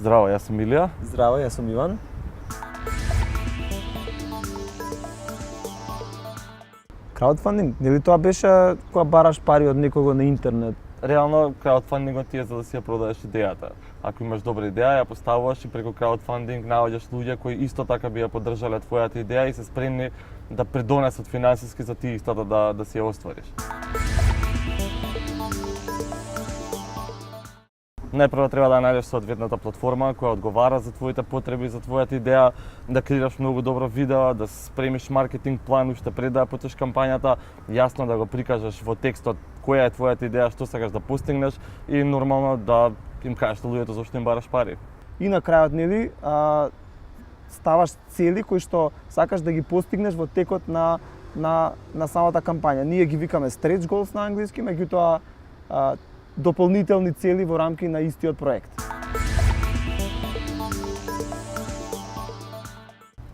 Здраво, јас сум Илија. Здраво, јас сум Иван. Краудфандинг, нели тоа беше кога бараш пари од некого на интернет? Реално, краудфандингот ти е за да си ја продаеш идејата. Ако имаш добра идеја, ја поставуваш и преку краудфандинг наоѓаш луѓе кои исто така би ја поддржале твојата идеја и се спремни да придонесат финансиски за ти истото да си ја оствариш. Најпрво треба да најдеш соодветната платформа која одговара за твоите потреби, за твојата идеја, да креираш многу добро видео, да спремиш маркетинг план уште пред да ја почнеш кампањата, јасно да го прикажеш во текстот која е твојата идеја, што сакаш да постигнеш и нормално да им кажеш на луѓето зашто им бараш пари. И на крајот, нели, ставаш цели кои што сакаш да ги постигнеш во текот на самата кампања. Ние ги викаме stretch goals на англиски, меѓутоа дополнителни цели во рамки на истиот проект.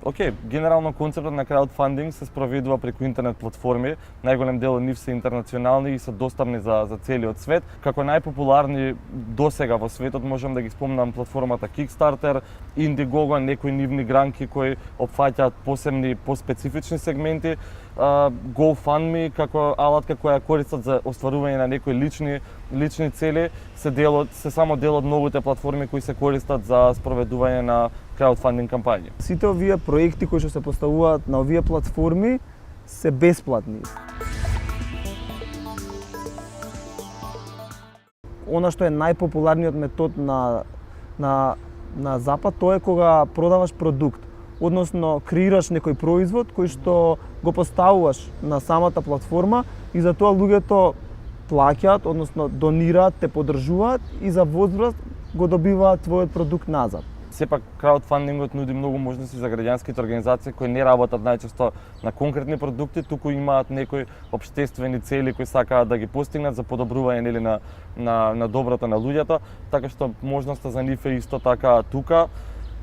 Океј, генерално концептот на краудфандинг се спроведува преку интернет платформи. Најголем дел од нив се интернационални и се достапни за целиот свет. Како најпопуларни досега во светот можам да ги спомнам платформата Kickstarter, Indiegogo, некои нивни гранки кои опфаќаат посебни, поспецифични сегменти, GoFundMe како алатка која користат за остварување на некои лични цели, се само дел од многуте платформи кои се користат за спроведување на краудфандинг кампањи. Сите овие проекти кои што се поставуваат на овие платформи се бесплатни. Она што е најпопуларниот метод на запад, тоа е кога продаваш продукт, односно креираш некој производ кој што го поставуваш на самата платформа и за тоа луѓето плаќаат, односно донираат, те поддржуваат и за возврат го добиваат твојот продукт назад. Сепак краудфандингот нуди многу можности за граѓанските организации кои не работат најчесто на конкретни продукти, туку имаат некои општествени цели кои сакаат да ги постигнат за подобрување нели на доброто на луѓето, така што можноста за нив е исто така тука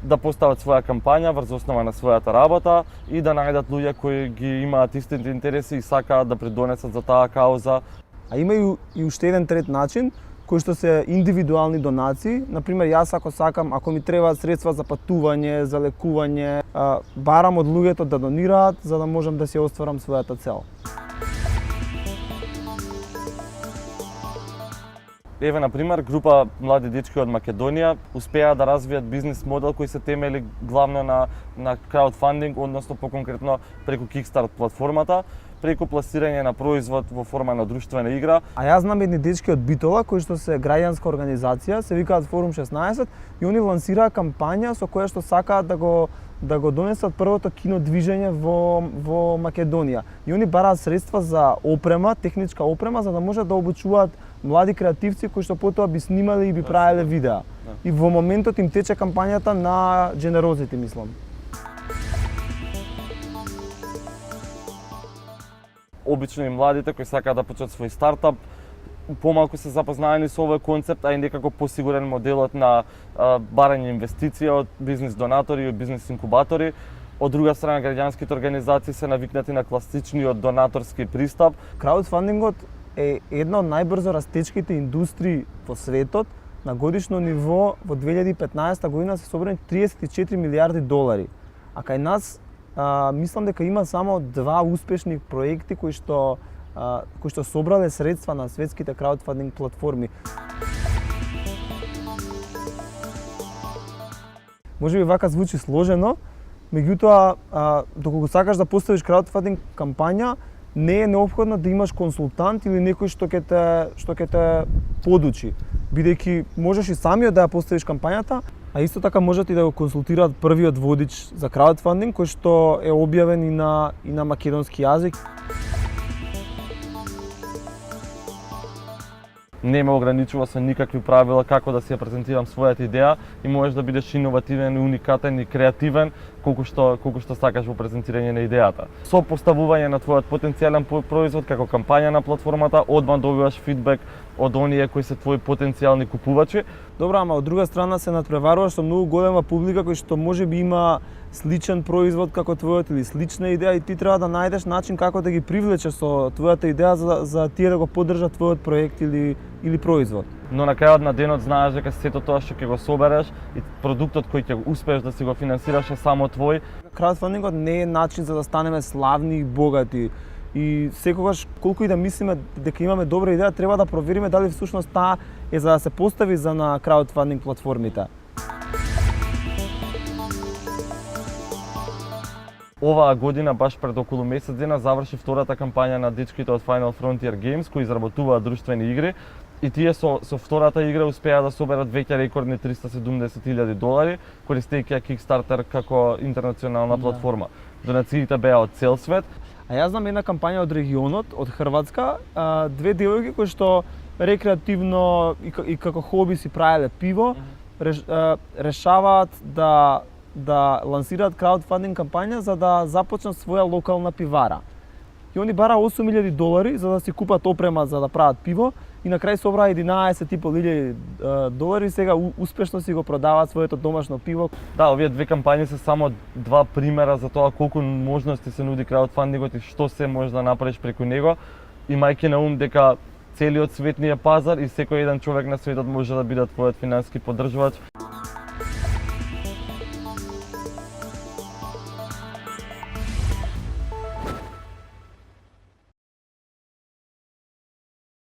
да постават своја кампања врз основа на својата работа и да најдат луѓе кои ги имаат истите интереси и сакаат да придонесат за таа кауза. А има и уште еден трет начин, кои што се индивидуални донации. Например, јас ако сакам, ако ми требаат средства за патување, за лекување, барам од луѓето да донираат за да можам да си остварам својата цел. Еве, например, група млади дечки од Македонија успеа да развијат бизнис модел кој се темели главно на краудфандинг, односно поконкретно преку Kickstarter платформата, преку пласирање на производ во форма на друштвена игра. А јас знам едни дечки од Битола кои што се граѓанска организација, се викаат Форум 16 и они лансираа кампања со која што сакаат да го донесат првото кино движење во Македонија. И они бараат средства за опрема, техничка опрема, за да можат да обучуваат млади креативци кои што потоа би снимале и би правеле видеа. И во моментот им тече кампањата на Generosity, мислам. Обично и младите кои сакаат да почнат свој стартап, помалку се запознаени со овој концепт, а и некако посигурен моделот на барање инвестиција од бизнис донатори и од бизнис инкубатори. Од друга страна, граѓанските организации се навикнати на класичниот донаторски пристап. Краудфандингот е една од најбрзо растечките индустрии во светот. На годишно ниво во 2015 година се собрани 34 милијарди долари. А кај нас мислам дека има само 2 успешни проекти кои што собрале средства на светските краудфандинг платформи. Може би вака звучи сложено, меѓутоа доколку сакаш да поставиш краудфандинг кампања, не е неопходно да имаш консултант или некој што ќе те подучи, бидејќи можеш и самиот да ја поставиш кампањата, а исто така можат и да го консултираат првиот водич за краудфандинг кој што е објавен и на македонски јазик. Не ме ограничува со никакви правила како да си ја презентирам својата идеја и можеш да бидеш иновативен, уникатен и креативен колку што сакаш во презентирање на идејата. Со поставување на твојот потенцијален производ како кампања на платформата, одма добиваш фидбек од оние кои се твои потенцијални купувачи. Добро, ама од друга страна се натпреваруваш со многу голема публика кој што можеби има сличен производ како твојот или слична идеја и ти треба да најдеш начин како да ги привлечеш со твојата идеја за тие да го поддржат твојот проект или или производ. Но на крајот на денот знаеш дека сето тоа што ќе го собереш и продуктот кој ќе успееш да си го финансираш е само твој. Краудфандингот не е начин за да станеме славни и богати. И секогаш, колку и да мислиме дека имаме добра идеја, треба да провериме дали всушност таа е за да се постави за на краудфандинг платформите. Оваа година, баш пред околу месец дена, заврши втората кампања на дечките од Final Frontier Games, кои изработуваат друштвени игри. И тие со втората игра успеа да соберат веќе рекордни $370,000, користејќи Kickstarter како интернационална платформа. Донациите беа од цел свет. А јас знам една кампања од регионот, од Хрватска, две девојки кои што рекреативно и како хоби си правеле пиво, решаваат да лансираат краудфандинг кампања за да започнат своја локална пивара. И они бара $8,000 за да си купат опрема за да прават пиво и на крај собраа $11,500 и сега успешно си го продаваат своето домашно пиво. Да, овие две кампањи се само два примера за тоа колку можности се нуди краудфандингот и што се може да направиш преку него, имајќи на ум дека целиот свет ни е пазар и секој еден човек на светот може да биде твојот финансиски поддржувач.